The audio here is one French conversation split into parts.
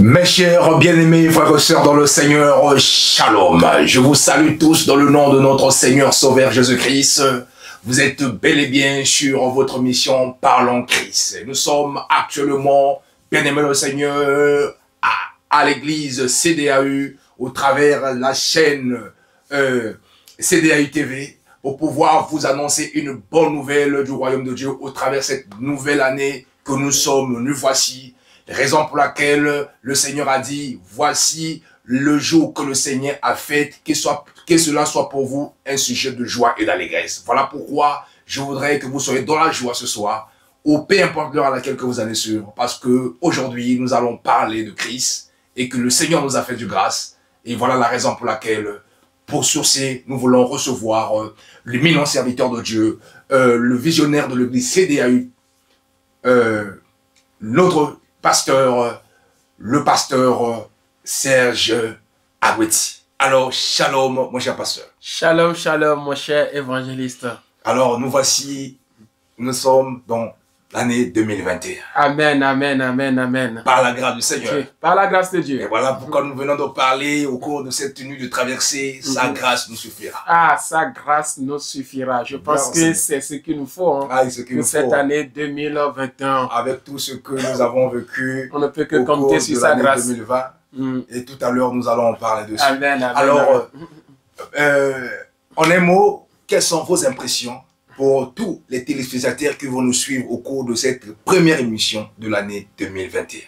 Mes chers bien-aimés frères et sœurs dans le Seigneur, Shalom. Je vous salue tous dans le nom de notre Seigneur Sauveur Jésus-Christ. Vous êtes bel et bien sur votre mission Parlons Christ. Nous sommes actuellement, bien-aimés le Seigneur, à l'église CDAU, au travers la chaîne CDAU TV, pour pouvoir vous annoncer une bonne nouvelle du royaume de Dieu au travers de cette nouvelle année que nous voici. Raison pour laquelle le Seigneur a dit, voici le jour que le Seigneur a fait, que cela soit pour vous un sujet de joie et d'allégresse. Voilà pourquoi je voudrais que vous soyez dans la joie ce soir, ou peu importe l'heure à laquelle que vous allez suivre, parce que aujourd'hui nous allons parler de Christ et que le Seigneur nous a fait du grâce. Et voilà la raison pour laquelle, pour sourcer, nous voulons recevoir l'éminent serviteur de Dieu, le visionnaire de l'église CDAU, notre pasteur, le pasteur Serge Agoueti. Alors, shalom, mon cher pasteur. Shalom, shalom, mon cher évangéliste. Alors, nous voici, nous sommes dans l'année 2021. Amen, amen, amen, amen. Par la grâce du Seigneur. Okay. Par la grâce de Dieu. Et voilà pourquoi nous venons de parler au cours de cette tenue de traversée. Sa grâce nous suffira. Ah, sa grâce nous suffira. Je pense que c'est ce qu'il nous faut pour cette année 2021. Avec tout ce que nous avons vécu, on ne peut que compter sur sa grâce. 2020. Et tout à l'heure, nous allons en parler dessus. Amen, amen. Alors, en un mot, quelles sont vos impressions pour tous les téléspectateurs qui vont nous suivre au cours de cette première émission de l'année 2021?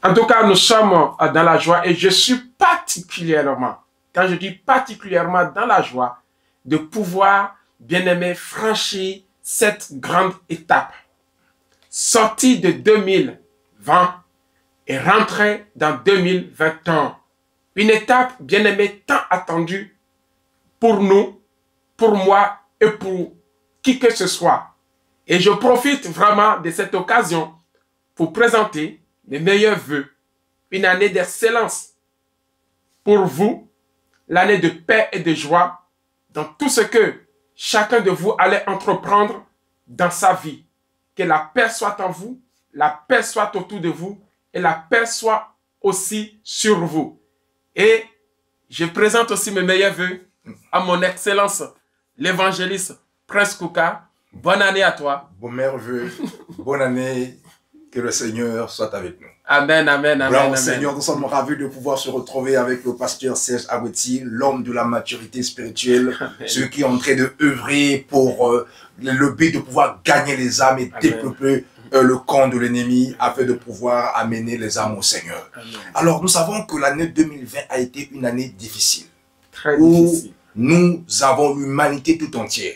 En tout cas, nous sommes dans la joie et je suis particulièrement, quand je dis particulièrement dans la joie, de pouvoir, bien aimé, franchir cette grande étape. Sortie de 2020 et rentrer dans 2021. Une étape, bien aimée, tant attendue pour nous, pour moi et pour qui que ce soit. Et je profite vraiment de cette occasion pour présenter mes meilleurs vœux, une année d'excellence pour vous, l'année de paix et de joie dans tout ce que chacun de vous allait entreprendre dans sa vie. Que la paix soit en vous, la paix soit autour de vous et la paix soit aussi sur vous. Et je présente aussi mes meilleurs vœux à mon excellence, l'évangéliste Prince Kouka. Bonne année à toi. Bon merveilleux, bonne année, que le Seigneur soit avec nous. Amen, amen, amen. Amen. Seigneur, nous sommes ravis de pouvoir se retrouver avec le pasteur Serge Agoueti, l'homme de la maturité spirituelle, celui qui est en train de œuvrer pour le but de pouvoir gagner les âmes et développer le camp de l'ennemi afin de pouvoir amener les âmes au Seigneur. Amen. Alors, nous savons que l'année 2020 a été une année difficile. Très difficile. Nous avons l'humanité tout entière,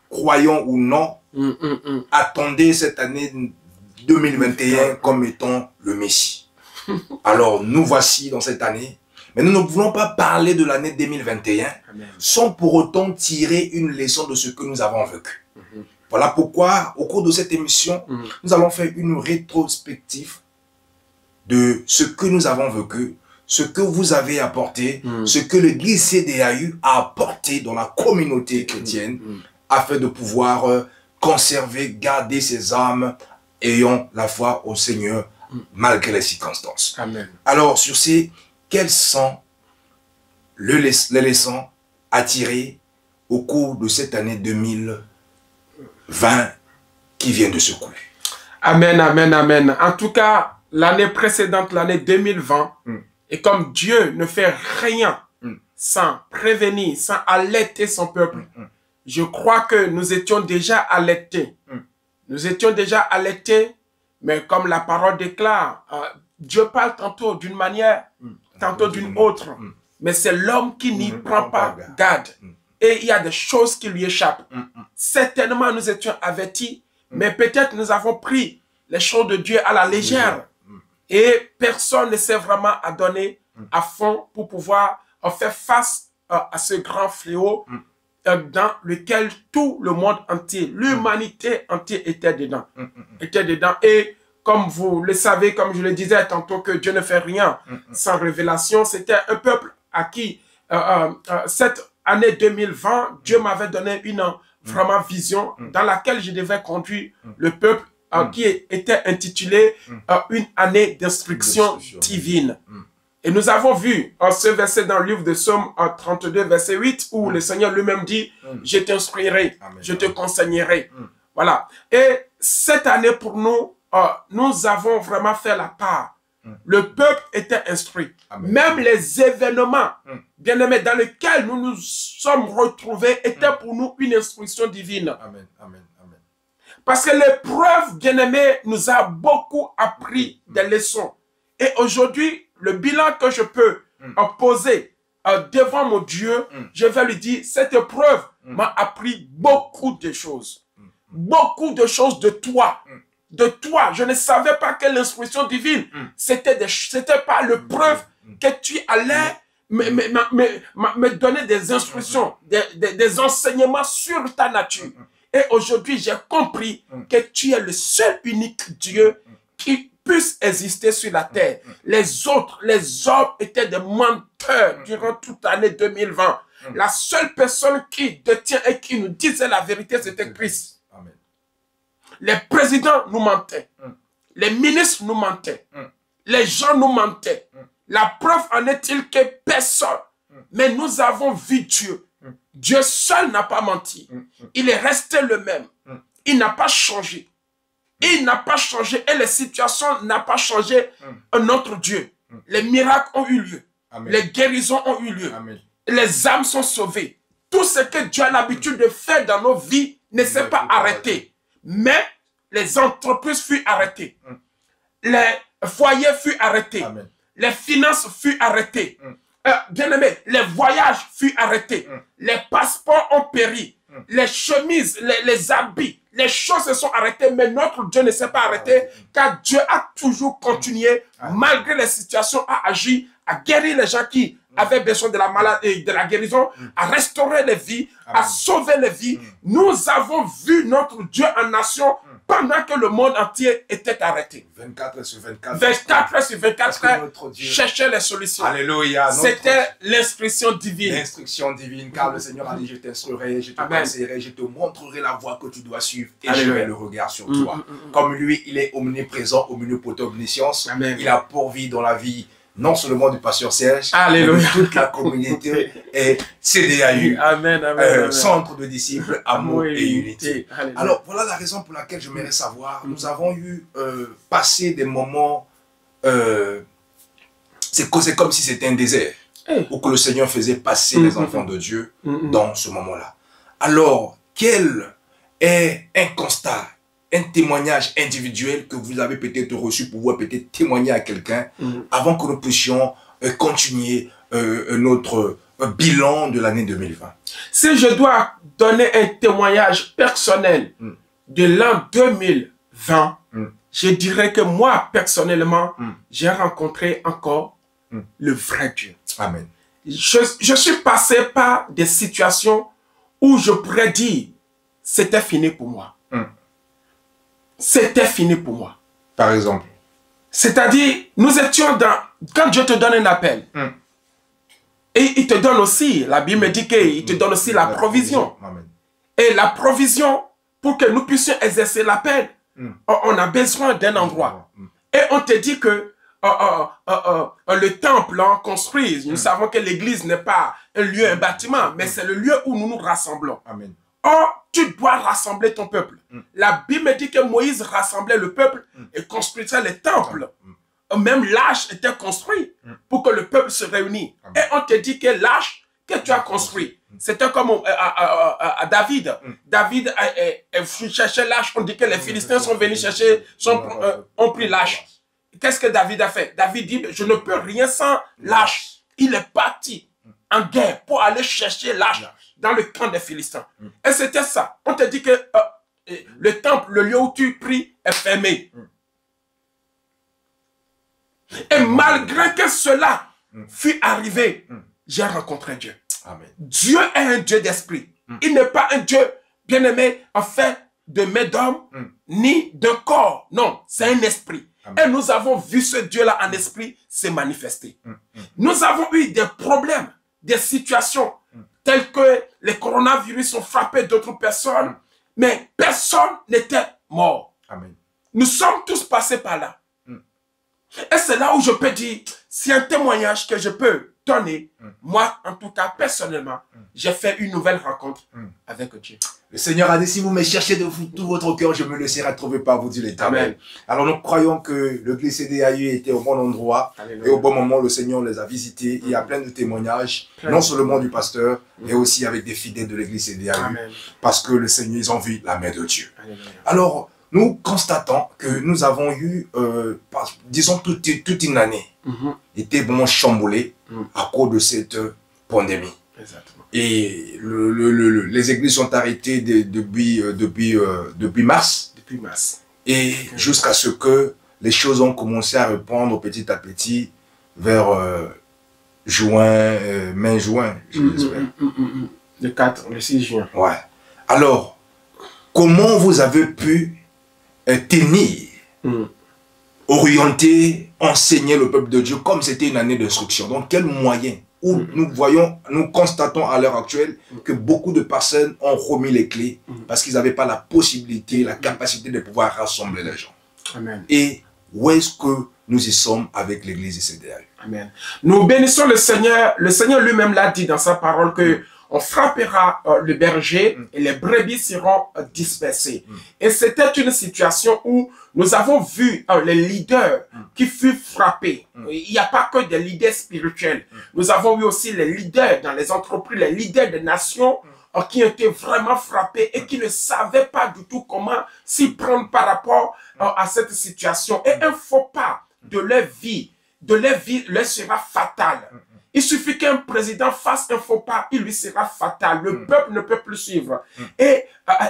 croyons ou non, attendez cette année 2021 comme étant le Messie. Alors, nous voici dans cette année, mais nous ne voulons pas parler de l'année 2021 sans pour autant tirer une leçon de ce que nous avons vécu. Voilà pourquoi, au cours de cette émission, nous allons faire une rétrospective de ce que nous avons vécu, ce que vous avez apporté, ce que l'église CDAU a apporté dans la communauté chrétienne, afin de pouvoir conserver, garder ses âmes ayant la foi au Seigneur malgré les circonstances. Amen. Alors, sur ces, quelles sont les leçons à tirer au cours de cette année 2020 qui vient de se couler? Amen, amen, amen. En tout cas, l'année précédente, l'année 2020, et comme Dieu ne fait rien sans prévenir, sans alerter son peuple, je crois que nous étions déjà alertés. Nous étions déjà alertés, mais comme la parole déclare, Dieu parle tantôt d'une manière, tantôt d'une autre. Mais c'est l'homme qui n'y prend pas garde. Et il y a des choses qui lui échappent. Certainement, nous étions avertis, mais peut-être nous avons pris les choses de Dieu à la légère. Et personne ne s'est vraiment adonné à fond pour pouvoir faire face à ce grand fléau dans lequel tout le monde entier, l'humanité entière était dedans. Et comme vous le savez, comme je le disais tantôt, que Dieu ne fait rien sans révélation, c'était un peuple à qui cette année 2020, Dieu m'avait donné une vraiment vision dans laquelle je devais conduire le peuple qui était intitulé une année d'instruction divine. Et nous avons vu ce verset dans le livre de Psaume 32, verset 8, où le Seigneur lui-même dit, je t'instruirai, je te conseillerai. Voilà. Et cette année pour nous, nous avons vraiment fait la part. Le peuple était instruit. Amen. Même les événements, bien aimés, dans lesquels nous nous sommes retrouvés, étaient pour nous une instruction divine. Amen. Amen. Amen. Parce que l'épreuve, bien aimé, nous a beaucoup appris des leçons. Et aujourd'hui, le bilan que je peux poser devant mon Dieu, je vais lui dire, cette épreuve m'a appris beaucoup de choses. Beaucoup de choses de toi. De toi. Je ne savais pas que l'instruction divine, c'était pas le preuve que tu allais me donner des instructions, des enseignements sur ta nature. Et aujourd'hui, j'ai compris que tu es le seul unique Dieu qui puisse exister sur la terre. Les autres, les hommes étaient des menteurs durant toute l'année 2020. La seule personne qui détient et qui nous disait la vérité, c'était Christ. Amen. Les présidents nous mentaient. Les ministres nous mentaient. Les gens nous mentaient. La preuve en est-il que personne. Mais nous avons vu Dieu. Dieu seul n'a pas menti. Il est resté le même. Il n'a pas changé. Il n'a pas changé et les situations n'ont pas changé notre Dieu. Les miracles ont eu lieu. Amen. Les guérisons ont eu lieu. Amen. Les âmes sont sauvées. Tout ce que Dieu a l'habitude de faire dans nos vies ne s'est pas arrêté. Mais les entreprises furent arrêtées. Les foyers furent arrêtés. Amen. Les finances furent arrêtées. Bien aimé, les voyages furent arrêtés. Les passeports ont péri. Les chemises, les habits, les choses se sont arrêtées, mais notre Dieu ne s'est pas arrêté, car Dieu a toujours continué, malgré les situations, à agir, à guérir les gens qui avaient besoin de la maladie, de la guérison, à restaurer les vies, à sauver les vies. Nous avons vu notre Dieu en nation pendant que le monde entier était arrêté. 24 heures sur 24. 24 heures sur 24 heures, Dieu chercher les solutions. Alléluia. C'était l'instruction divine. L'instruction divine, car le Seigneur a dit, je t'instruirai, je te Amen. conseillerai, je te montrerai la voie que tu dois suivre et Alléluia. je mets le regard sur toi. Comme lui, il est omniprésent, omnipotent, omniscience. Amen. Il a pourvu dans la vie non seulement du pasteur Serge, Alléluia. mais de toute la communauté et CDAU. Amen, amen, amen. Centre de disciples, amour et unité. Alléluia. Alors, voilà la raison pour laquelle j'aimerais savoir. Nous avons eu passé des moments, c'est comme si c'était un désert, où que le Seigneur faisait passer les enfants de Dieu dans ce moment-là. Alors, quel est un constat, un témoignage individuel que vous avez peut-être reçu pour pouvoir peut-être témoigner à quelqu'un avant que nous puissions continuer notre bilan de l'année 2020? Si je dois donner un témoignage personnel de l'an 2020, je dirais que moi, personnellement, j'ai rencontré encore le vrai Dieu. Amen. Je suis passé par des situations où je pourrais dire, c'était fini pour moi. C'était fini pour moi. Par exemple? C'est-à-dire, nous étions dans... Quand Dieu te donne un appel, et il te donne aussi, la Bible me dit qu'il te donne aussi la provision. Amen. Et la provision, pour que nous puissions exercer l'appel, on a besoin d'un endroit. Et on te dit que le temple construit, nous savons que l'église n'est pas un lieu, un bâtiment, mais c'est le lieu où nous nous rassemblons. Amen. Or, tu dois rassembler ton peuple. La Bible me dit que Moïse rassemblait le peuple et construisait les temples. Même l'arche était construit pour que le peuple se réunisse. Et on te dit que l'arche que tu as construit, c'était comme à David. David cherchait l'arche. On dit que les Philistins sont venus chercher, ont pris l'arche. Qu'est-ce que David a fait? David dit, je ne peux rien sans l'arche. Il est parti en guerre pour aller chercher l'arche dans le camp des Philistins. Et c'était ça. On te dit que le temple, le lieu où tu pries, est fermé. Et malgré que cela fût arrivé, j'ai rencontré Dieu. Amen. Dieu est un Dieu d'esprit. Il n'est pas un Dieu, bien-aimé, en fait de main d'homme, ni de corps. Non, c'est un esprit. Amen. Et nous avons vu ce Dieu-là en esprit se manifester. Nous avons eu des problèmes, des situations telles que les coronavirus ont frappé d'autres personnes, mais personne n'était mort. Amen. Nous sommes tous passés par là. Et c'est là où je peux dire, c'est un témoignage que je peux donner. Moi, en tout cas, personnellement, j'ai fait une nouvelle rencontre avec Dieu. Le Seigneur a dit, si vous me cherchez de tout votre cœur, je me laisserai trouver par vous, dit l'Éternel. Alors nous croyons que l'église CDAU était au bon endroit. Alléluia. Et au bon moment, le Seigneur les a visités. Il y a plein de témoignages, non seulement du pasteur, mais aussi avec des fidèles de l'église CDAU. Parce que le Seigneur, ils ont vu la main de Dieu. Alléluia. Alors, nous constatons que nous avons eu, disons, toute une année, était vraiment chamboulée à cause de cette pandémie. Exactement. Et les églises sont arrêtées depuis mars. Depuis mars. Et jusqu'à ce que les choses ont commencé à reprendre petit à petit vers mai, juin, j'espère. Le 4, le 6 juin. Ouais. Alors, comment vous avez pu tenir, orienter, enseigner le peuple de Dieu comme c'était une année d'instruction? Donc, quels moyens? Où nous constatons à l'heure actuelle que beaucoup de personnes ont remis les clés parce qu'ils n'avaient pas la possibilité, la capacité de pouvoir rassembler les gens. Amen. Et où est-ce que nous y sommes avec l'église de CDAU? Amen. Nous bénissons le Seigneur. Le Seigneur lui-même l'a dit dans sa parole que on frappera le berger et les brebis seront dispersées. Et c'était une situation où nous avons vu les leaders qui furent frappés. Il n'y a pas que des leaders spirituels. Nous avons vu aussi les leaders dans les entreprises, les leaders des nations qui étaient vraiment frappés et qui ne savaient pas du tout comment s'y prendre par rapport à cette situation. Et un faux pas de leur vie leur sera fatal. Il suffit qu'un président fasse un faux pas, il lui sera fatal. Le peuple ne peut plus suivre. Et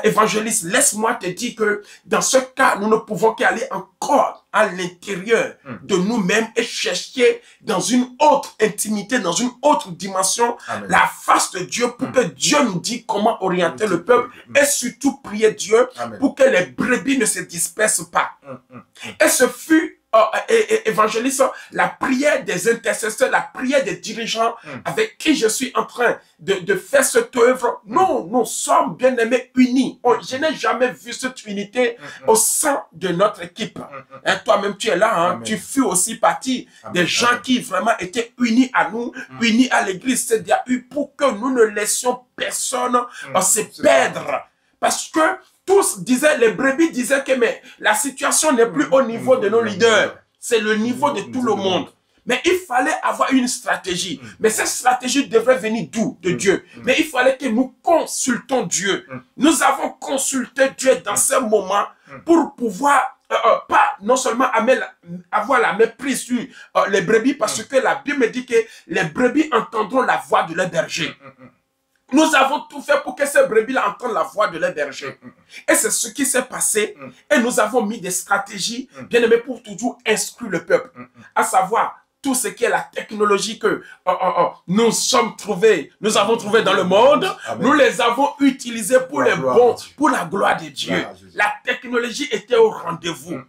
évangéliste, laisse-moi te dire que dans ce cas, nous ne pouvons qu'aller encore à l'intérieur de nous-mêmes et chercher dans une autre intimité, dans une autre dimension, la face de Dieu pour que Dieu nous dise comment orienter le peuple et surtout prier Dieu pour que les brebis ne se dispersent pas. Et ce fut évangéliste, la prière des intercesseurs, la prière des dirigeants avec qui je suis en train de faire cette œuvre. Nous sommes bien aimés unis. Je n'ai jamais vu cette unité au sein de notre équipe. Toi-même, tu es là, hein? Tu fus aussi partie des gens qui vraiment étaient unis à nous, unis à l'église CDAU pour que nous ne laissions personne se perdre. Parce que tous disaient, les brebis disaient que mais la situation n'est plus au niveau de nos leaders. C'est le niveau de tout le monde. Mais il fallait avoir une stratégie. Mais cette stratégie devrait venir d'où? De Dieu. Mais il fallait que nous consultons Dieu. Nous avons consulté Dieu dans ce moment pour pouvoir pas non seulement avoir la méprise sur les brebis, parce que la Bible me dit que les brebis entendront la voix de leur berger. Nous avons tout fait pour que ces brebis-là entendent la voix de leur berger. Et c'est ce qui s'est passé. Et nous avons mis des stratégies, bien aimées, pour toujours instruire le peuple. À savoir, tout ce qui est la technologie que nous avons trouvé dans le monde, nous les avons utilisés pour les bons, pour la gloire de Dieu. La technologie était au rendez-vous.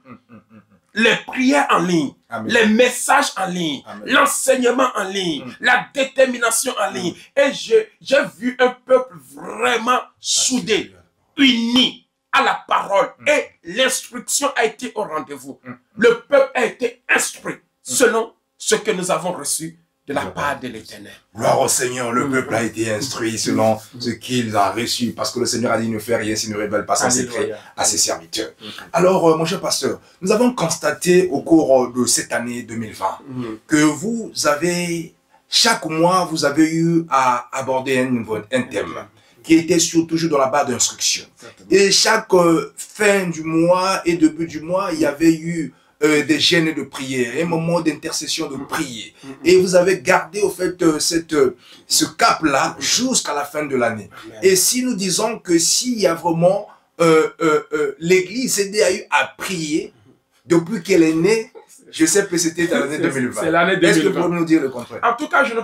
Les prières en ligne, les messages en ligne, l'enseignement en ligne, la détermination en ligne. Et j'ai vu un peuple vraiment soudé, uni à la parole. Et l'instruction a été au rendez-vous. Le peuple a été instruit selon ce que nous avons reçu de la part de l'Éternel. Gloire au Seigneur, le peuple a été instruit selon ce qu'il a reçu, parce que le Seigneur a dit ne fait rien s'il ne révèle pas son secret à ses serviteurs. Alors, mon cher pasteur, nous avons constaté au cours de cette année 2020 que vous avez, chaque mois, vous avez eu à aborder un thème qui était toujours dans la barre d'instruction. Et chaque fin du mois et début du mois, il y avait eu des gênes de prière, un moment d'intercession de prière. Et vous avez gardé au fait ce cap-là jusqu'à la fin de l'année. Et si nous disons que s'il y a vraiment l'église CDAU a prié depuis qu'elle est née, je sais que c'était dans l'année 2020. C'est l'année 2020. Est-ce que vous pouvez nous dire le contraire? En tout cas, je ne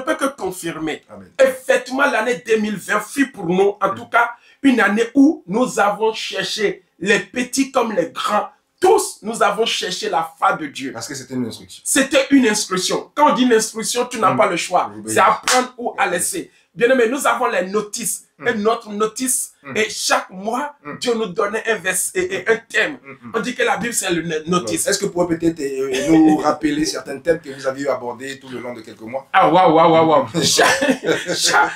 peux que confirmer. Effectivement, l'année 2020 fut pour nous, en tout cas, une année où nous avons cherché les petits comme les grands. Tous, nous avons cherché la face de Dieu. Parce que c'était une instruction. C'était une instruction. Quand on dit une instruction, tu n'as pas le choix. C'est à prendre ou à laisser. Bien aimé, nous avons les notices. Et notre notice, et chaque mois, Dieu nous donnait un thème. On dit que la Bible, c'est le notice. Est-ce que vous pouvez peut-être nous rappeler certains thèmes que vous aviez abordés tout le long de quelques mois? Ah, waouh.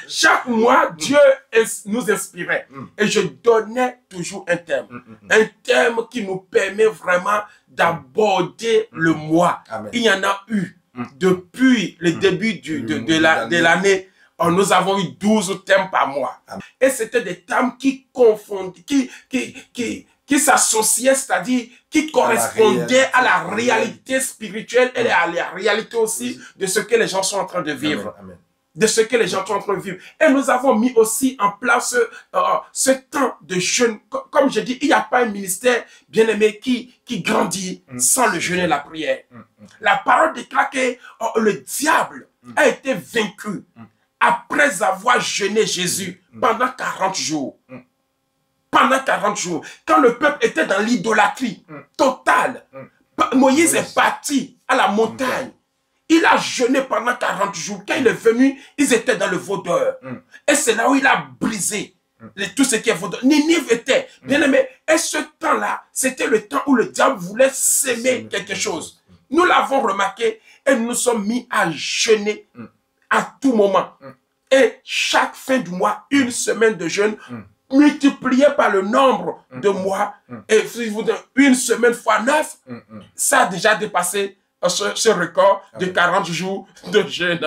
Chaque mois, Dieu nous inspirait. Et je donnais toujours un thème. Un thème qui nous permet vraiment d'aborder le mois. Amen. Il y en a eu depuis le début de l'année. Nous avons eu 12 thèmes par mois. Amen. Et c'était des thèmes qui confondaient, qui s'associaient, c'est-à-dire qui correspondaient à la réalité spirituelle et à la réalité aussi de ce que les gens sont en train de vivre. Amen. De ce que les gens sont en train de vivre. Et nous avons mis aussi en place ce temps de jeûne. Comme je dis, il n'y a pas un ministère, bien aimé, qui grandit sans le jeûne et la prière. La parole déclare que le diable a été vaincu après avoir jeûné Jésus pendant 40 jours. Pendant 40 jours. Quand le peuple était dans l'idolâtrie totale, Moïse est parti à la montagne. Il a jeûné pendant 40 jours. Quand il est venu, ils étaient dans le vaudeur. Et c'est là où il a brisé tout ce qui est vaudeur. Ninive était, bien aimé. Et ce temps-là, c'était le temps où le diable voulait s'aimer quelque chose. Nous l'avons remarqué et nous nous sommes mis à jeûner à tout moment. Et chaque fin du mois, une semaine de jeûne, multiplié par le nombre de mois, et si vous dites une semaine fois 9, ça a déjà dépassé ce record de 40 jours de jeûne.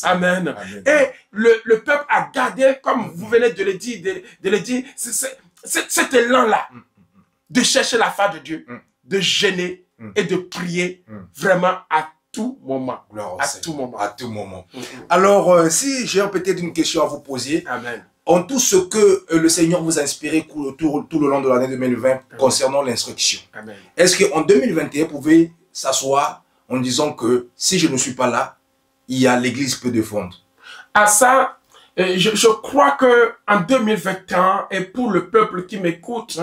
Amen. Et le peuple a gardé, comme vous venez de le dire, cet élan-là de chercher la face de Dieu, de jeûner et de prier vraiment à tout moment. À tout moment. Alors, si j'ai peut-être une question à vous poser, Amen. En tout ce que le Seigneur vous a inspiré tout le long de l'année 2020 concernant l'instruction, est-ce qu'en 2021, vous pouvez s'asseoir en disant que si je ne suis pas là, l'Église peut défendre? À ça, je crois qu'en 2021, et pour le peuple qui m'écoute,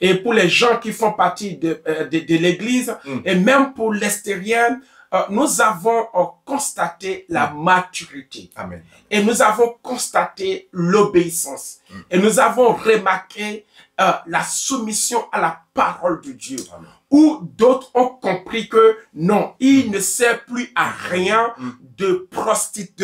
et pour les gens qui font partie de l'Église, et même pour l'extérieur, nous avons constaté la maturité. Amen. Et nous avons constaté l'obéissance. Et nous avons remarqué la soumission à la parole de Dieu. Amen. Où d'autres ont compris que non, il ne sert plus à rien de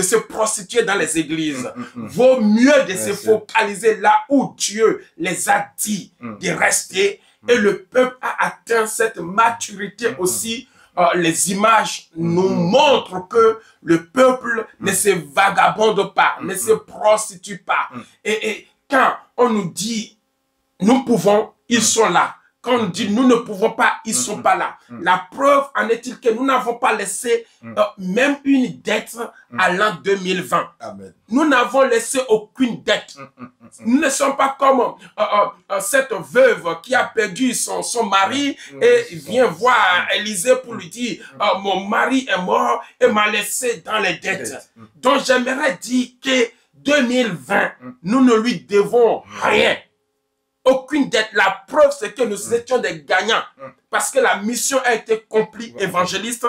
se prostituer dans les églises. Vaut mieux de se focaliser là où Dieu les a dit de rester. Et le peuple a atteint cette maturité aussi. Les images nous montrent que le peuple ne se vagabonde pas, ne se prostitue pas. Et quand on nous dit nous pouvons, ils sont là. Quand on dit nous ne pouvons pas, ils ne sont pas là. La preuve en est-il que nous n'avons pas laissé même une dette à l'an 2020. Amen. Nous n'avons laissé aucune dette. Nous ne sommes pas comme cette veuve qui a perdu son mari et vient voir Élisée pour lui dire mon mari est mort et m'a laissé dans les dettes. Donc j'aimerais dire que 2020, nous ne lui devons rien. Aucune dette. La preuve, c'est que nous étions des gagnants. Parce que la mission a été accomplie, évangéliste,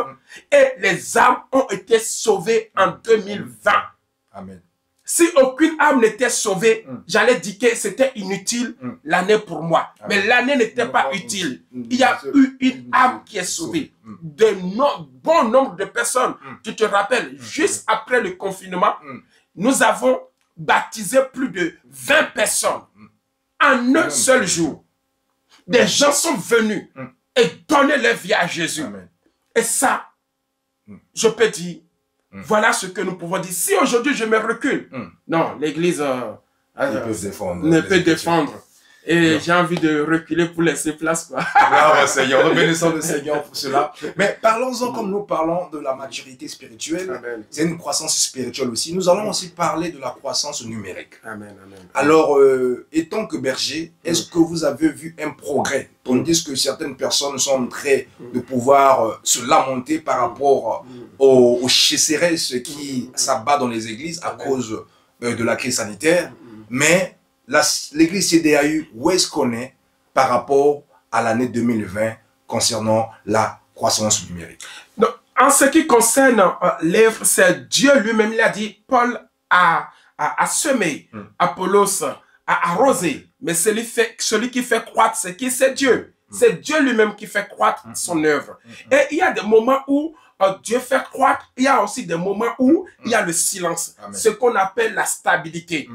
et les âmes ont été sauvées en 2020. Amen. Si aucune âme n'était sauvée, j'allais dire que c'était inutile l'année pour moi. Amen. Mais l'année n'était pas utile. Il y a eu une âme qui est sauvée. Bon nombre de personnes, tu te rappelles, juste après le confinement, nous avons baptisé plus de 20 personnes. En un seul jour, des gens sont venus et donné leur vie à Jésus. Amen. Et ça, je peux dire, voilà ce que nous pouvons dire. Si aujourd'hui je me recule, non, l'Église ne peut défendre. Et j'ai envie de reculer pour laisser place. Bravo Seigneur, reconnaissons le Seigneur pour cela. Mais parlons-en comme nous parlons de la maturité spirituelle. C'est une croissance spirituelle aussi. Nous allons aussi parler de la croissance numérique. Amen, amen. Alors, étant que berger, est-ce que vous avez vu un progrès? On dit que certaines personnes sont en train de pouvoir se lamenter par rapport aux chasseresses qui s'abattent dans les églises à cause de la crise sanitaire. Mais l'église CDAU, où est-ce qu'on est par rapport à l'année 2020 concernant la croissance numérique? Donc, en ce qui concerne l'œuvre, c'est Dieu lui-même, il a dit, Paul a a semé, Apollos a arrosé, mais celui qui fait croître, c'est qui? C'est Dieu. C'est Dieu lui-même qui fait croître son œuvre. Et il y a des moments où Dieu fait croître, il y a aussi des moments où il y a le silence. Amen. Ce qu'on appelle la stabilité.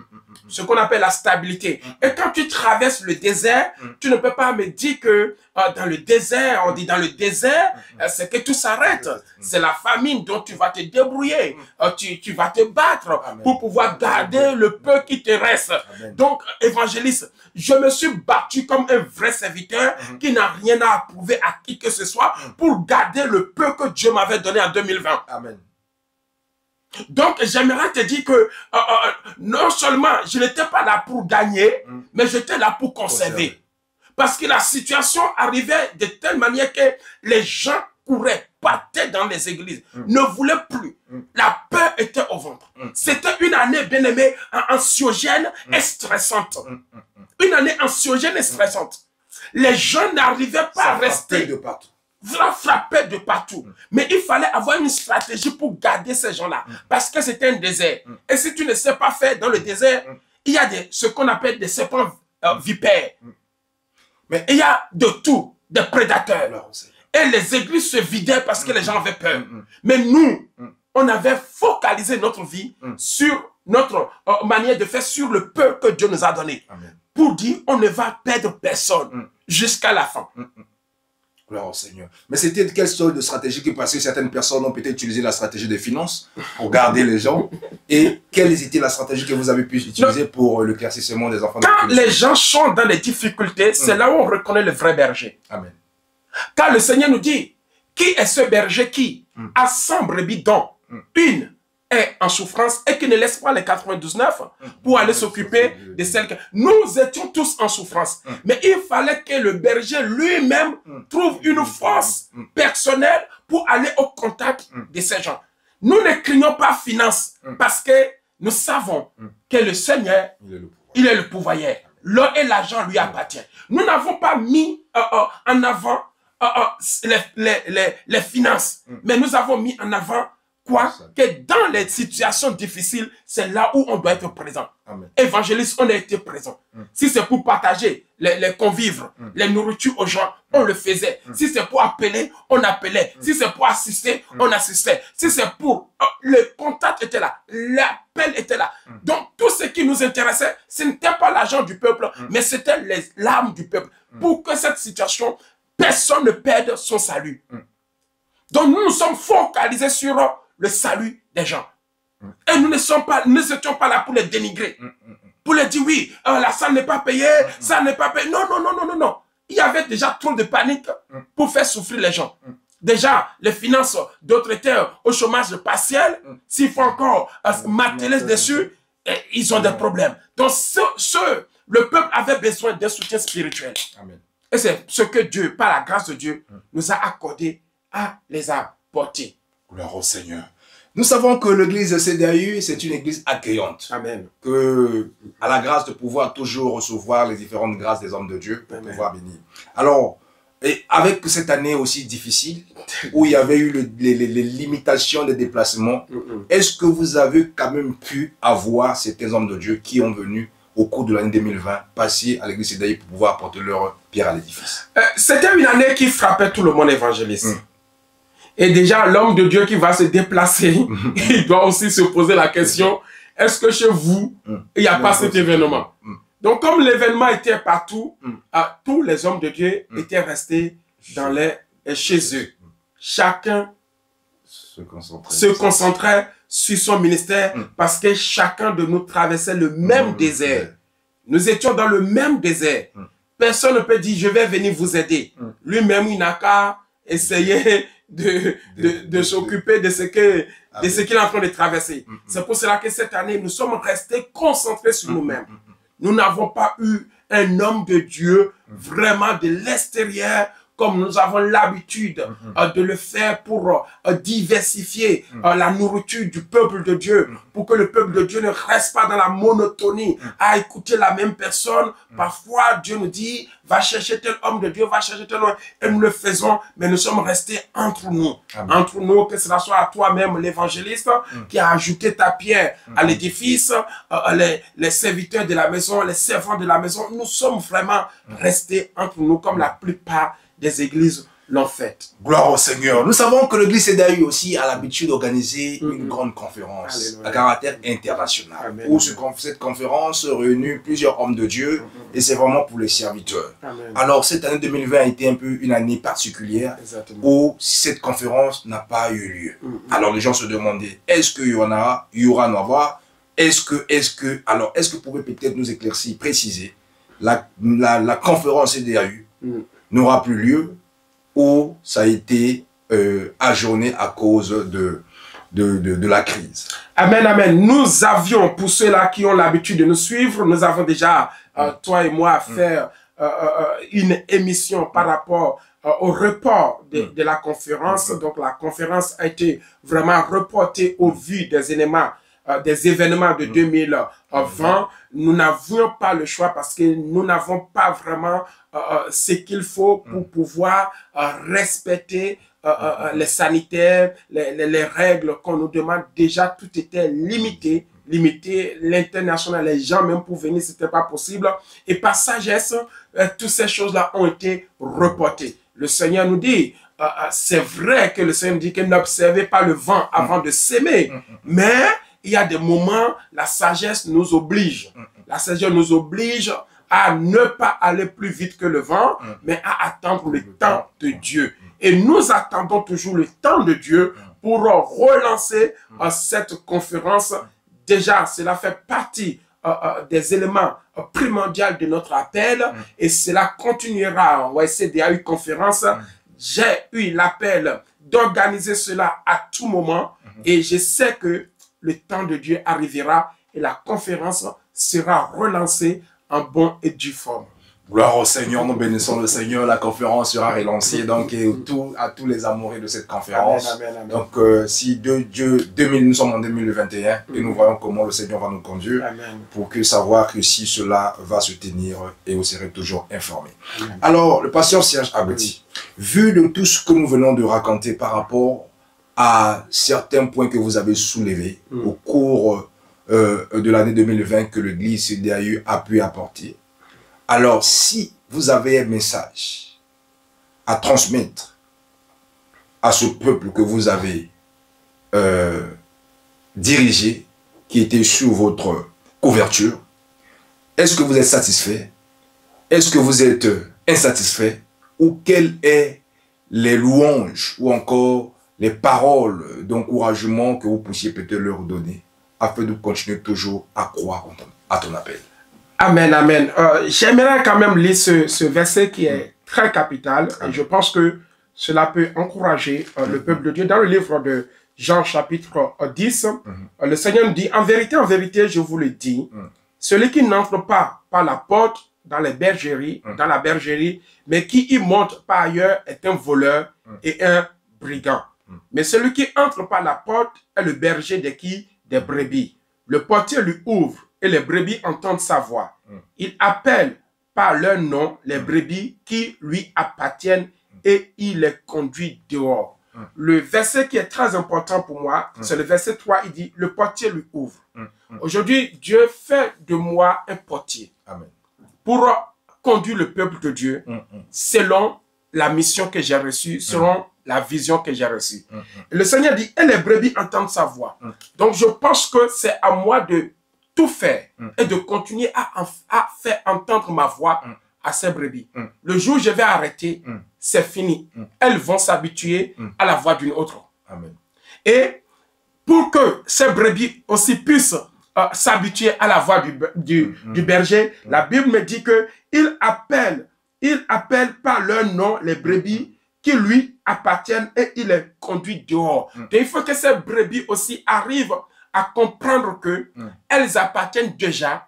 Ce qu'on appelle la stabilité. Et quand tu traverses le désert, tu ne peux pas me dire que dans le désert, on dit dans le désert, c'est que tout s'arrête. C'est la famine dont tu vas te débrouiller. Tu vas te battre pour pouvoir garder le peu qui te reste. Donc, évangéliste, je me suis battu comme un vrai serviteur qui n'a rien à prouver à qui que ce soit pour garder le peu que Dieu m'avait donné en 2020. Amen. Donc, j'aimerais te dire que non seulement je n'étais pas là pour gagner, mais j'étais là pour conserver. Parce que la situation arrivait de telle manière que les gens couraient, partaient dans les églises, ne voulaient plus. La peur était au ventre. C'était une année, bien aimée, anxiogène et stressante. Une année anxiogène et stressante. Les gens n'arrivaient pas à rester. De partout. Frapper de partout. Mais il fallait avoir une stratégie pour garder ces gens-là. Parce que c'était un désert. Et si tu ne sais pas faire dans le désert, il y a ce qu'on appelle des serpents vipères. Mais il y a de tout, des prédateurs. Et les églises se vidaient parce que les gens avaient peur. Mais nous, on avait focalisé notre vie sur notre manière de faire, sur le peu que Dieu nous a donné. Amen. Pour dire, on ne va perdre personne jusqu'à la fin. Gloire au Seigneur. Mais c'était quelle sorte de stratégie qui, parce que certaines personnes ont peut-être utilisé la stratégie des finances pour garder les gens. Et quelle était la stratégie que vous avez pu utiliser pour le classissement des enfants? Quand les gens sont dans les difficultés, c'est là où on reconnaît le vrai berger. Amen. Car le Seigneur nous dit, qui est ce berger qui a 100 brebis dont une est en souffrance et qui ne laisse pas les 99 pour aller s'occuper de celles que... Nous étions tous en souffrance. Mais il fallait que le berger lui-même trouve une force personnelle pour aller au contact de ces gens. Nous ne craignons pas finance parce que nous savons que le Seigneur, il est le pourvoyeur. L'or et l'argent lui appartiennent. Nous n'avons pas mis en avant les finances, mais nous avons mis en avant quoi? Que dans les situations difficiles, c'est là où on doit être présent. Amen. Évangéliste, on a été présent. Si c'est pour partager les convives, les nourritures aux gens, on le faisait. Si c'est pour appeler, on appelait. Si c'est pour assister, on assistait. Si c'est pour... le contact était là. L'appel était là. Donc, tout ce qui nous intéressait, ce n'était pas l'argent du peuple, mais c'était les larmes du peuple. Pour que cette situation, personne ne perde son salut. Donc, nous nous sommes focalisés sur le salut des gens. Et nous n'étions pas là pour les dénigrer. Pour les dire, oui, la salle n'est pas payée, ça n'est pas payé. Non, non, non, non, non, non. Il y avait déjà trop de panique pour faire souffrir les gens. Déjà, les finances, d'autres étaient au chômage partiel. S'il faut encore marteler dessus, ils ont des problèmes. Donc, le peuple avait besoin d'un soutien spirituel. Amen. Et c'est ce que Dieu, par la grâce de Dieu, nous a accordé à les apporter. Gloire au Seigneur. Nous savons que l'église de CDAU, c'est une église accueillante. Amen. Que, à la grâce de pouvoir toujours recevoir les différentes grâces des hommes de Dieu pour pouvoir bénir. Alors, et avec cette année aussi difficile, où il y avait eu les limitations des déplacements, est-ce que vous avez quand même pu avoir certains hommes de Dieu qui ont venu au cours de l'année 2020 passer à l'église CDAU pour pouvoir apporter leur pierre à l'édifice? C'était une année qui frappait tout le monde évangéliste. Et déjà, l'homme de Dieu qui va se déplacer, il doit aussi se poser la question, est-ce que chez vous, il n'y a pas cet événement? Donc, comme l'événement était partout, tous les hommes de Dieu étaient restés chez eux. Chacun se concentrait sur son ministère parce que chacun de nous traversait le même désert. Nous étions dans le même désert. Personne ne peut dire, je vais venir vous aider. Lui-même, il n'a qu'à essayer de s'occuper de ce qu'il est en train de traverser. C'est pour cela que cette année, nous sommes restés concentrés sur nous-mêmes. Nous n'avons pas eu un homme de Dieu vraiment de l'extérieur comme nous avons l'habitude de le faire pour diversifier la nourriture du peuple de Dieu, pour que le peuple de Dieu ne reste pas dans la monotonie à écouter la même personne. Parfois, Dieu nous dit, va chercher tel homme de Dieu, va chercher tel homme, et nous le faisons, mais nous sommes restés entre nous. Amen. Entre nous, que cela soit à toi-même, l'évangéliste, qui a ajouté ta pierre à l'édifice, les serviteurs de la maison, les servants de la maison, nous sommes vraiment restés entre nous, comme la plupart des églises l'ont fait. Gloire au Seigneur. Nous savons que l'église CDAU aussi a l'habitude d'organiser une grande conférence à caractère international. Amen. Où cette conférence réunit plusieurs hommes de Dieu et c'est vraiment pour les serviteurs. Amen. Alors cette année 2020 a été un peu une année particulière où cette conférence n'a pas eu lieu. Alors les gens se demandaient, est-ce qu'il y aura Nova? Est-ce que vous pouvez peut-être nous éclaircir, préciser, la conférence CDAU n'aura plus lieu ou ça a été ajourné à cause de la crise? Amen, amen. Nous avions, pour ceux-là qui ont l'habitude de nous suivre, nous avons déjà, toi et moi, fait une émission par rapport au report de la conférence. Donc la conférence a été vraiment reportée au vu des événements de 2020. Nous n'avions pas le choix parce que nous n'avons pas vraiment ce qu'il faut pour pouvoir respecter les sanitaires, les règles qu'on nous demande. Déjà, tout était limité. L'international, les gens même pour venir, ce n'était pas possible. Et par sagesse, toutes ces choses-là ont été reportées. Le Seigneur nous dit, c'est vrai que le Seigneur dit que n'observez pas le vent avant de s'aimer, mais il y a des moments, la sagesse nous oblige. La sagesse nous oblige à ne pas aller plus vite que le vent, mais à attendre le temps de Dieu. Et nous attendons toujours le temps de Dieu pour relancer cette conférence. Déjà, cela fait partie des éléments primordiaux de notre appel et cela continuera. On va essayer d'y avoir une conférence. J'ai eu l'appel d'organiser cela à tout moment et je sais que le temps de Dieu arrivera et la conférence sera relancée en bonne et due forme. Gloire au Seigneur, nous bénissons le Seigneur, la conférence sera relancée donc à tous les amoureux de cette conférence. Amen, amen, amen. Donc si nous sommes en 2021 et nous voyons comment le Seigneur va nous conduire pour que savoir que si cela va se tenir et vous serez toujours informés. Alors le pasteur Serge Abeti, vu de tout ce que nous venons de raconter par rapport à certains points que vous avez soulevés au cours de l'année 2020 que l'église CDAU a pu apporter. Alors, si vous avez un message à transmettre à ce peuple que vous avez dirigé, qui était sous votre couverture, est-ce que vous êtes satisfait? Est-ce que vous êtes insatisfait? Ou quelles sont les louanges ou encore les paroles d'encouragement que vous puissiez peut-être leur donner afin de continuer toujours à croire à ton appel? Amen, amen. J'aimerais quand même lire ce verset qui est très capital et je pense que cela peut encourager le peuple de Dieu. Dans le livre de Jean chapitre 10, le Seigneur nous dit, en vérité, je vous le dis, celui qui n'entre pas par la porte dans la bergerie, mais qui y monte par ailleurs est un voleur et un brigand. Mais celui qui entre par la porte est le berger de qui? Des brebis. Le portier lui ouvre et les brebis entendent sa voix. Il appelle par leur nom les brebis qui lui appartiennent et il les conduit dehors. Le verset qui est très important pour moi, c'est le verset 3, il dit, le portier lui ouvre. Aujourd'hui, Dieu fait de moi un portier. Amen. Pour conduire le peuple de Dieu selon la mission que j'ai reçue, selon la vision que j'ai reçue. Le Seigneur dit, et les brebis entendent sa voix. Donc je pense que c'est à moi de tout faire et de continuer à faire entendre ma voix à ces brebis. Le jour où je vais arrêter, c'est fini. Elles vont s'habituer à la voix d'une autre. Amen. Et pour que ces brebis aussi puissent s'habituer à la voix du berger, la Bible me dit qu'il appelle par leur nom les brebis qui lui appartiennent et il les conduit dehors. Donc, il faut que ces brebis aussi arrivent à comprendre que elles appartiennent déjà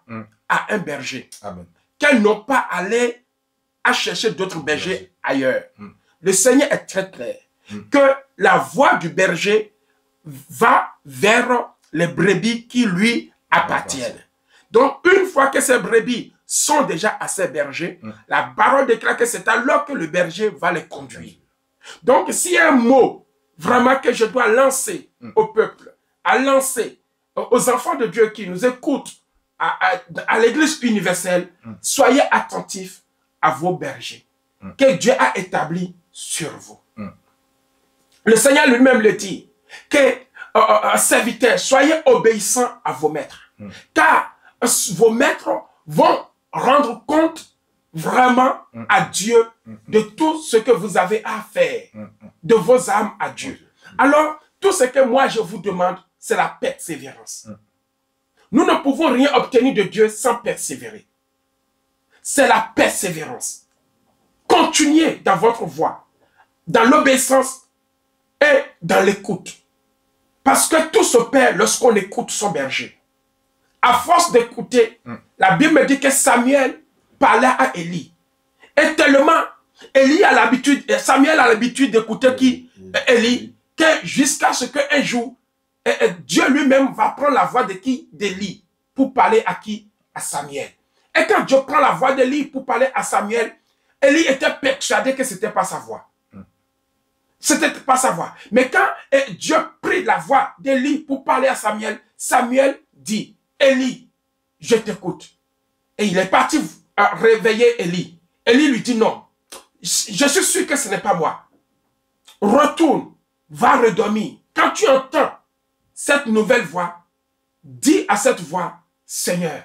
à un berger. Qu'elles n'ont pas à aller à chercher d'autres bergers ailleurs. le Seigneur est très clair. Que la voix du berger va vers les brebis qui lui appartiennent. Donc, une fois que ces brebis sont déjà à ces bergers, la parole déclare que c'est alors que le berger va les conduire. Donc, s'il y a un mot vraiment que je dois lancer au peuple, à lancer aux enfants de Dieu qui nous écoutent à l'église universelle, soyez attentifs à vos bergers que Dieu a établis sur vous. Le Seigneur lui-même le dit, que serviteurs, soyez obéissants à vos maîtres, car vos maîtres vont rendre compte vraiment à Dieu de tout ce que vous avez à faire, de vos âmes à Dieu. Alors, tout ce que moi je vous demande, c'est la persévérance. Nous ne pouvons rien obtenir de Dieu sans persévérer. C'est la persévérance. Continuez dans votre voie, dans l'obéissance et dans l'écoute. Parce que tout se perd lorsqu'on écoute son berger. À force d'écouter, la Bible me dit que Samuel parlait à Élie. Et tellement, Samuel a l'habitude d'écouter Élie, que jusqu'à ce qu'un jour, Dieu lui-même va prendre la voix de qui? D'Élie, pour parler à qui? À Samuel. Et quand Dieu prend la voix d'Élie pour parler à Samuel, Élie était persuadé que ce n'était pas sa voix. C'était pas sa voix. Mais quand Dieu prit la voix d'Élie pour parler à Samuel, Samuel dit, Élie, je t'écoute. Et il est parti réveiller Élie. Élie lui dit non. Je suis sûr que ce n'est pas moi. Retourne, va redormir. Quand tu entends cette nouvelle voix, dis à cette voix, Seigneur,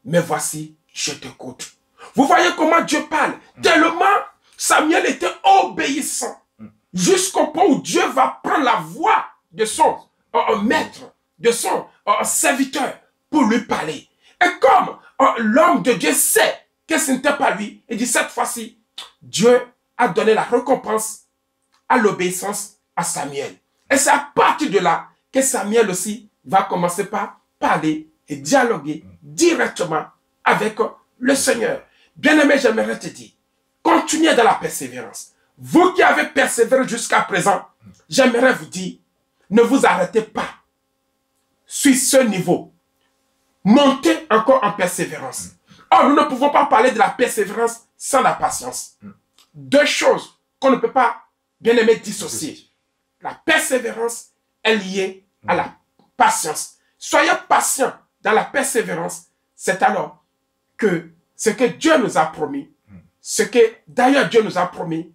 me voici, je t'écoute. Vous voyez comment Dieu parle. Tellement Samuel était obéissant. Jusqu'au point où Dieu va prendre la voix de son maître, de son serviteur, pour lui parler. Et comme l'homme de Dieu sait que ce n'était pas lui, il dit cette fois-ci, Dieu a donné la récompense à l'obéissance à Samuel. Et c'est à partir de là que Samuel aussi va commencer par parler et dialoguer directement avec le Seigneur. Bien-aimé, j'aimerais te dire, continuez dans la persévérance. Vous qui avez persévéré jusqu'à présent, j'aimerais vous dire, ne vous arrêtez pas sur ce niveau. Montez encore en persévérance. Or, nous ne pouvons pas parler de la persévérance sans la patience. Deux choses qu'on ne peut pas, bien aimé, dissocier. La persévérance est liée à la patience. Soyez patients dans la persévérance. C'est alors que ce que Dieu nous a promis, ce que d'ailleurs Dieu nous a promis,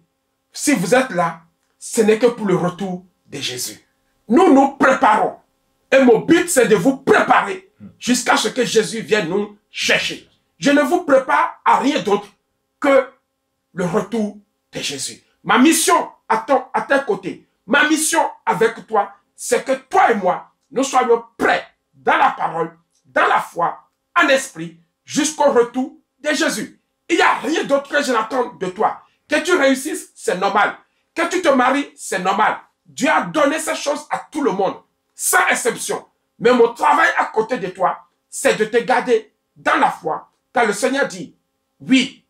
si vous êtes là, ce n'est que pour le retour de Jésus. Nous nous préparons. Et mon but, c'est de vous préparer jusqu'à ce que Jésus vienne nous chercher. Je ne vous prépare à rien d'autre que le retour de Jésus. Ma mission à tes côtés, ma mission avec toi, c'est que toi et moi, nous soyons prêts dans la parole, dans la foi, en esprit, jusqu'au retour de Jésus. Il n'y a rien d'autre que je n'attends de toi. Que tu réussisses, c'est normal. Que tu te maries, c'est normal. Dieu a donné ces choses à tout le monde, sans exception. Mais mon travail à côté de toi, c'est de te garder dans la foi. Car le Seigneur dit, oui,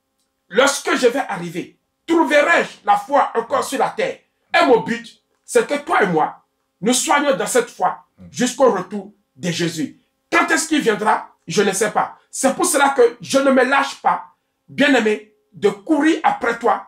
lorsque je vais arriver, trouverai-je la foi encore sur la terre? Et mon but, c'est que toi et moi, nous soyons dans cette foi jusqu'au retour de Jésus. Quand est-ce qu'il viendra? Je ne sais pas. C'est pour cela que je ne me lâche pas, bien-aimé, de courir après toi,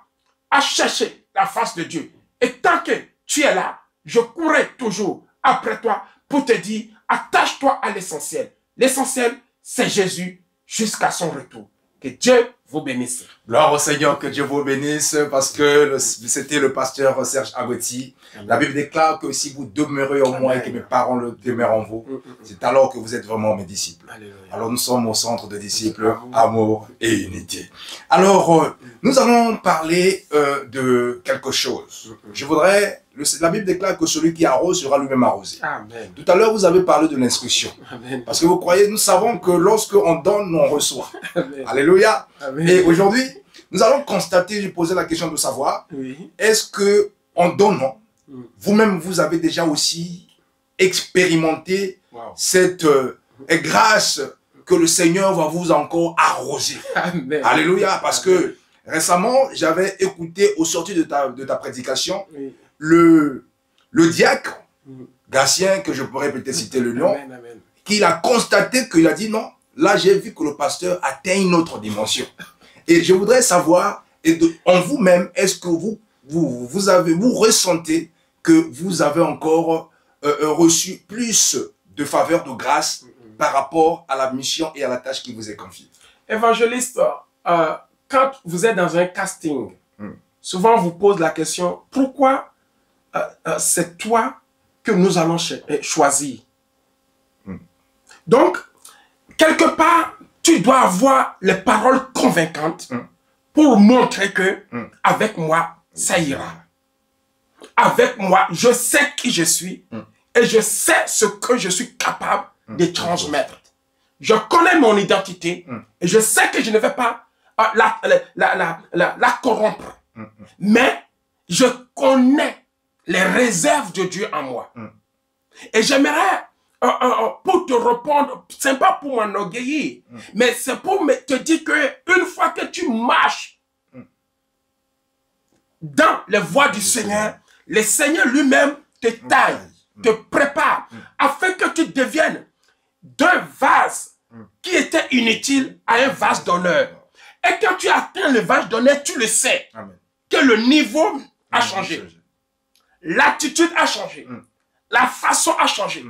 à chercher la face de Dieu. Et tant que tu es là, je courrai toujours après toi pour te dire, attache-toi à l'essentiel. L'essentiel, c'est Jésus jusqu'à son retour. Que Dieu vous bénisse. Gloire au Seigneur, que Dieu vous bénisse, parce que c'était le pasteur Serge Agoti. La Bible déclare que si vous demeurez en moi et que mes paroles demeurent en vous, c'est alors que vous êtes vraiment mes disciples. Alléluia. Alors nous sommes au centre de disciples, amour et unité. Alors, nous allons parler de quelque chose. Je voudrais, la Bible déclare que celui qui arrose sera lui-même arrosé. Amen. Tout à l'heure, vous avez parlé de l'instruction. Parce que vous croyez, nous savons que lorsqu'on donne, on reçoit. Amen. Alléluia. Amen. Et aujourd'hui, nous allons constater, je posais la question de savoir, est-ce que en donnant, vous-même, vous avez déjà aussi expérimenté cette grâce que le Seigneur va vous encore arroser. Amen. Alléluia, parce que Récemment, j'avais écouté au sortir de ta prédication, Oui. le diacre, Gatien, que je pourrais peut-être citer le nom, Amen, amen. qu'il a constaté qu'il a dit non, là j'ai vu que le pasteur atteint une autre dimension. Et je voudrais savoir, en vous-même, est-ce que vous ressentez que vous avez encore reçu plus de faveur, de grâce par rapport à la mission et à la tâche qui vous est confiée? Évangéliste, quand vous êtes dans un casting, souvent on vous pose la question, pourquoi c'est toi que nous allons choisir? Donc, quelque part, tu dois avoir les paroles convaincantes pour montrer que avec moi, ça ira. Avec moi, je sais qui je suis et je sais ce que je suis capable de transmettre. Je connais mon identité et je sais que je ne vais pas la corrompre. Mais je connais les réserves de Dieu en moi. Et j'aimerais, pour te répondre, ce n'est pas pour m'enorgueillir, mais c'est pour te dire qu'une fois que tu marches dans les voies du Seigneur, le Seigneur lui-même te taille, te prépare, afin que tu deviennes d'un vase qui était inutile à un vase d'honneur. Et quand tu atteins le vase d'honneur, tu le sais, que le niveau a changé. L'attitude a changé. La façon a changé.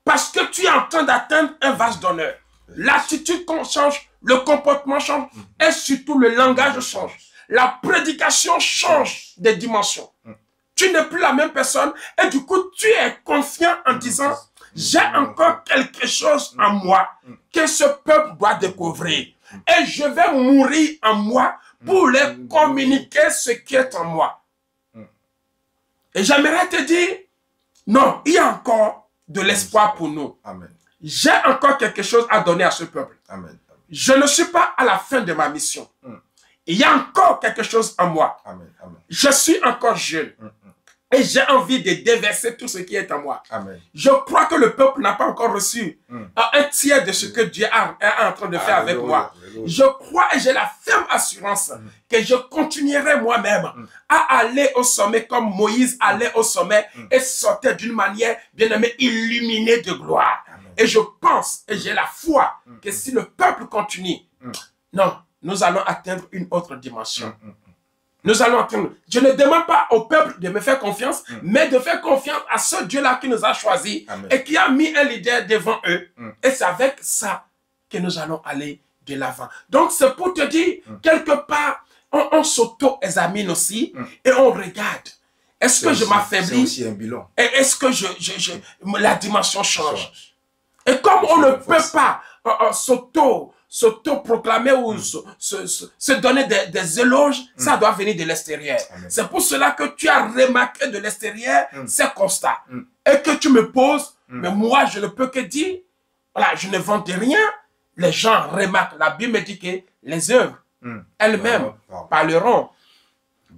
Parce que tu es en train d'atteindre un vase d'honneur. L'attitude change, le comportement change et surtout le langage change. La prédication change de dimension. Tu n'es plus la même personne et du coup tu es confiant en disant j'ai encore quelque chose en moi que ce peuple doit découvrir. Et je vais mourir en moi pour leur communiquer ce qui est en moi. Et j'aimerais te dire, non, il y a encore de l'espoir pour nous. J'ai encore quelque chose à donner à ce peuple. Je ne suis pas à la fin de ma mission. Il y a encore quelque chose en moi. Je suis encore jeune. Et j'ai envie de déverser tout ce qui est en moi. Je crois que le peuple n'a pas encore reçu un tiers de ce que Dieu est en train de faire avec moi. Je crois et j'ai la ferme assurance que je continuerai moi-même à aller au sommet comme Moïse allait au sommet et sortait d'une manière, bien aimé, illuminée de gloire. Et je pense et j'ai la foi que si le peuple continue, non, nous allons atteindre une autre dimension. Nous allons atteindre. Je ne demande pas au peuple de me faire confiance, mais de faire confiance à ce Dieu-là qui nous a choisis et qui a mis un leader devant eux. Et c'est avec ça que nous allons aller de l'avant. Donc c'est pour te dire, quelque part, on s'auto-examine aussi et on regarde. Est-ce que je m'affaiblis? C'est aussi un bilan. Et est-ce que la dimension change? Et comme on ne peut pas s'auto-proclamer ou se donner des éloges, ça doit venir de l'extérieur. C'est pour cela que tu as remarqué de l'extérieur ces constats. Et que tu me poses, mais moi je ne peux que dire, voilà, je ne vante rien, les gens remarquent. La Bible me dit que les œuvres elles-mêmes parleront.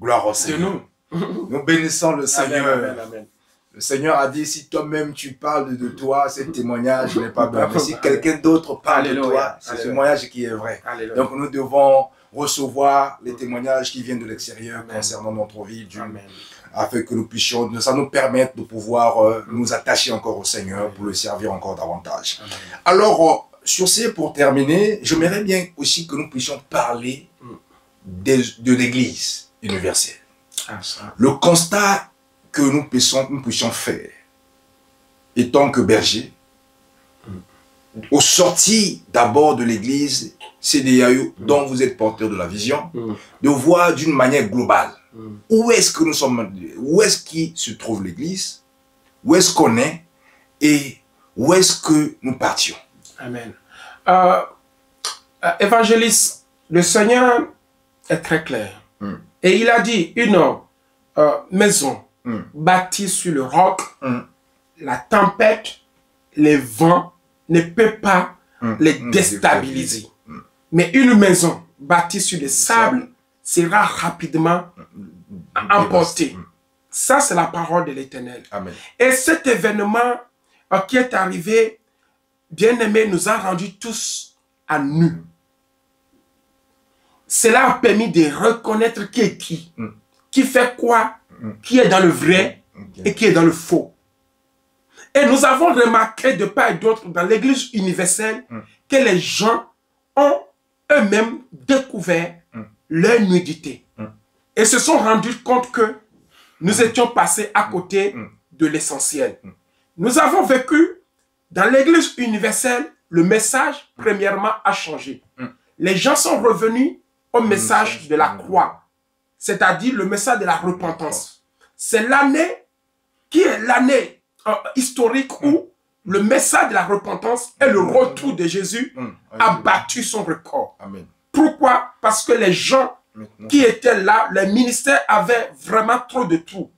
Gloire au de Seigneur. nous. Nous bénissons le Seigneur. Amen, amen. Le Seigneur a dit, si toi-même tu parles de toi, ce témoignage n'est pas vrai. Mais si quelqu'un d'autre parle de toi, c'est ce témoignage qui est vrai. Alléluia. Donc nous devons recevoir les témoignages qui viennent de l'extérieur concernant notre vie, Dieu, afin que nous puissions, ça nous permette de pouvoir nous attacher encore au Seigneur pour le servir encore davantage. Alors, sur ce, pour terminer, j'aimerais bien aussi que nous puissions parler de l'Église universelle. Le constat que nous puissions faire, étant que berger, au sorti d'abord de l'église CDAU, dont vous êtes porteur de la vision, de voir d'une manière globale où est-ce que nous sommes, où est-ce qu'il se trouve l'église, où est-ce qu'on est et où est-ce que nous partions. Amen. Évangéliste, le Seigneur est très clair. Et il a dit, une maison bâtie sur le roc, la tempête, les vents ne peuvent pas les déstabiliser. Mais une maison bâtie sur le sable sera rapidement emportée. Ça, c'est la parole de l'Éternel. Et cet événement qui est arrivé, bien aimé, nous a rendus tous à nu. cela a permis de reconnaître qui est qui fait quoi, qui est dans le vrai et qui est dans le faux. Et nous avons remarqué de part et d'autre dans l'Église universelle que les gens ont eux-mêmes découvert leur nudité et se sont rendus compte que nous étions passés à côté de l'essentiel. Nous avons vécu dans l'Église universelle, le message, premièrement, a changé. Les gens sont revenus au message de la croix, c'est-à-dire le message de la repentance. C'est l'année qui est l'année historique où le message de la repentance et le retour de Jésus a battu son record. Amen. Pourquoi? Parce que les gens qui étaient là, les ministères avaient vraiment trop de tout.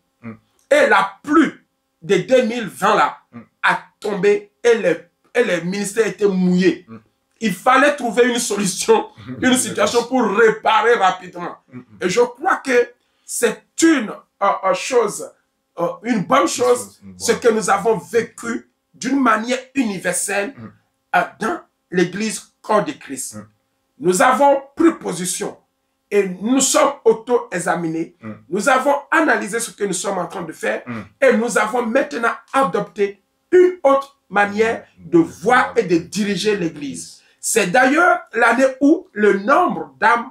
Et la pluie de 2020 là a tombé et les ministères étaient mouillés. Il fallait trouver une solution, une situation pour réparer rapidement. Et je crois que c'est une chose, une bonne chose, ce que nous avons vécu d'une manière universelle dans l'Église corps de Christ. Nous avons pris position et nous sommes auto-examinés. Nous avons analysé ce que nous sommes en train de faire et nous avons maintenant adopté une autre manière de voir et de diriger l'Église. C'est d'ailleurs l'année où le nombre d'âmes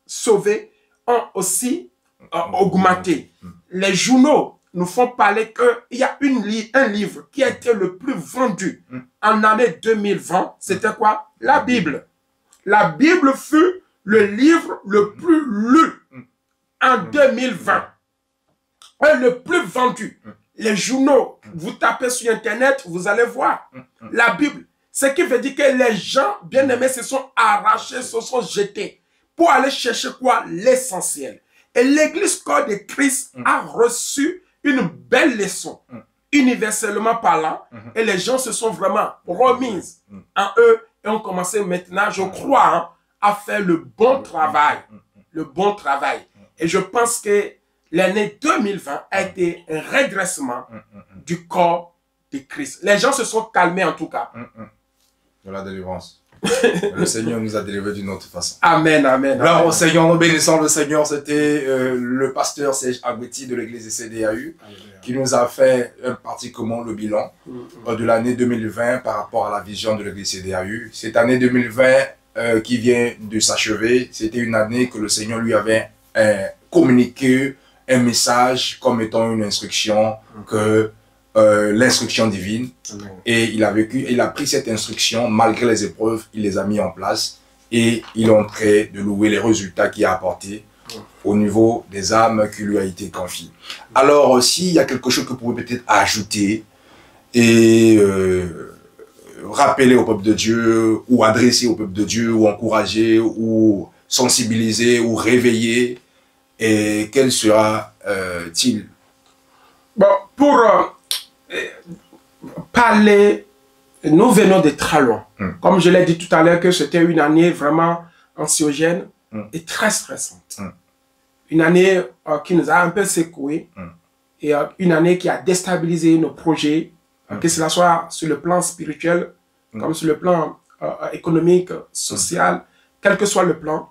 sauvées ont aussi augmenté. Les journaux nous font parler qu'il y a un livre qui a été le plus vendu en année 2020. C'était quoi? La Bible. La Bible fut le livre le plus lu en 2020. Et le plus vendu. Les journaux, vous tapez sur Internet, vous allez voir. La Bible. Ce qui veut dire que les gens bien-aimés se sont arrachés, se sont jetés pour aller chercher quoi? L'essentiel. Et l'Église corps de Christ a reçu une belle leçon, universellement parlant, et les gens se sont vraiment remis en eux et ont commencé maintenant, je crois, à faire le bon travail. Le bon travail. Et je pense que l'année 2020 a été un redressement du corps de Christ. Les gens se sont calmés en tout cas. De la délivrance. Le Seigneur nous a délivrés d'une autre façon. Amen, amen. Gloire au Seigneur, nous bénissons le Seigneur. C'était le pasteur Serge Agbetti de l'église de CDAU qui nous a fait pratiquement le bilan de l'année 2020 par rapport à la vision de l'église CDAU. Cette année 2020 qui vient de s'achever, c'était une année que le Seigneur lui avait communiqué un message comme étant une instruction que l'instruction divine. Et il a pris cette instruction malgré les épreuves, il les a mis en place et il est en train de louer les résultats qu'il a apportés au niveau des âmes qui lui a été confiées. Alors s'il y a quelque chose que vous pouvez peut-être ajouter et rappeler au peuple de Dieu ou adresser au peuple de Dieu ou encourager ou sensibiliser ou réveiller, et quel sera-t-il? Bon, pour parler, nous venons de très loin. Comme je l'ai dit tout à l'heure, que c'était une année vraiment anxiogène et très stressante. Une année qui nous a un peu secoué et une année qui a déstabilisé nos projets, que cela soit sur le plan spirituel, comme sur le plan économique, social, quel que soit le plan,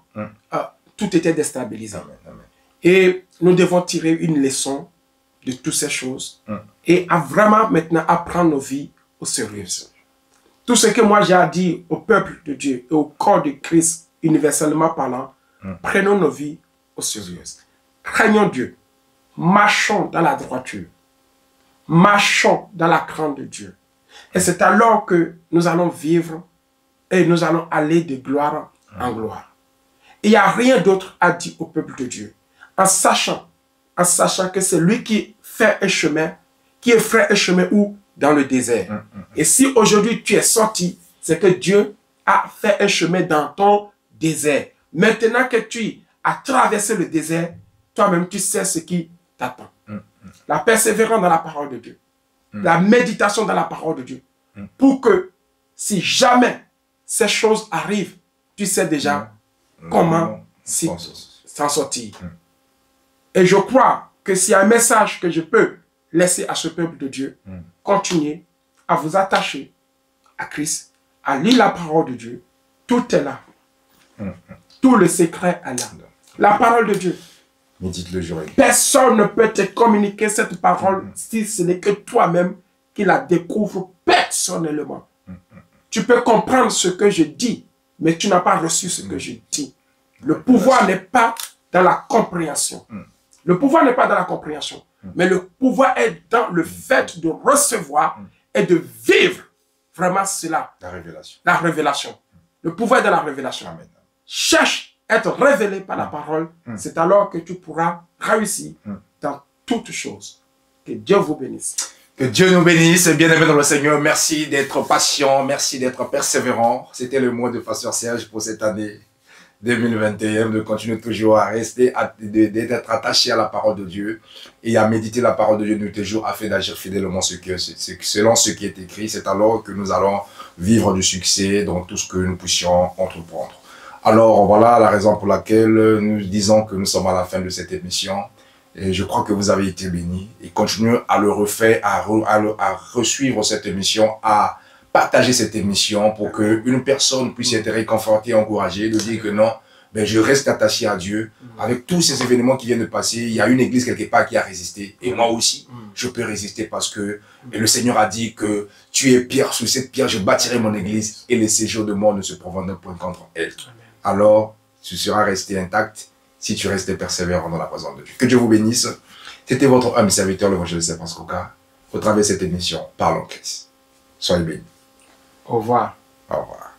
tout était déstabilisé. Et nous devons tirer une leçon de toutes ces choses et à vraiment maintenant apprendre nos vies au sérieux. Tout ce que moi j'ai à dire au peuple de Dieu et au corps de Christ, universellement parlant, prenons nos vies au sérieux. Craignons Dieu, marchons dans la droiture, marchons dans la crainte de Dieu. Et c'est alors que nous allons vivre et nous allons aller de gloire en gloire. Il n'y a rien d'autre à dire au peuple de Dieu, en sachant que c'est lui qui fait un chemin, qui ferait un chemin où? Dans le désert. Et si aujourd'hui tu es sorti, c'est que Dieu a fait un chemin dans ton désert. Maintenant que tu as traversé le désert, toi-même tu sais ce qui t'attend. La persévérance dans la parole de Dieu. La méditation dans la parole de Dieu. Pour que si jamais ces choses arrivent, tu sais déjà comment s'en sortir. Et je crois que s'il y a un message que je peux laisser à ce peuple de Dieu, continuez à vous attacher à Christ, à lire la parole de Dieu. Tout est là. Tout le secret est là. La parole de Dieu. Médite le jour et nuit. Personne ne peut te communiquer cette parole si ce n'est que toi-même qui la découvres personnellement. Tu peux comprendre ce que je dis, mais tu n'as pas reçu ce que je dis. Le pouvoir n'est pas dans la compréhension. Le pouvoir n'est pas dans la compréhension, mais le pouvoir est dans le fait de recevoir et de vivre vraiment cela. La révélation. La révélation. Le pouvoir est dans la révélation. Amen. Cherche à être révélé par la parole. C'est alors que tu pourras réussir dans toutes choses. Que Dieu vous bénisse. Que Dieu nous bénisse, bien-aimés dans le Seigneur. Merci d'être patient, merci d'être persévérant. C'était le mot de Pasteur Serge pour cette année 2021, de continuer toujours à rester, d'être attaché à la parole de Dieu et à méditer la parole de Dieu de toujours afin d'agir fidèlement selon ce qui est écrit. C'est alors que nous allons vivre du succès dans tout ce que nous puissions entreprendre. Alors voilà la raison pour laquelle nous disons que nous sommes à la fin de cette émission. Et je crois que vous avez été bénis. Et continuez à le refaire, à resuivre cette émission, à partager cette émission pour qu'une personne puisse être réconfortée, encouragée, de dire que non, ben je reste attaché à Dieu. Avec tous ces événements qui viennent de passer, il y a une église quelque part qui a résisté. Et moi aussi, je peux résister parce que le Seigneur a dit que tu es pierre, sur cette pierre, je bâtirai mon église et les séjours de mort ne se profondent point contre elle. Alors, tu seras resté intact si tu restes persévérant dans la présence de Dieu. Que Dieu vous bénisse. C'était votre âme serviteur, l'évangéliste Stéphane Skoka, au travers de cette émission, Parlons Christ. Soyez bénis. Au revoir. Au revoir.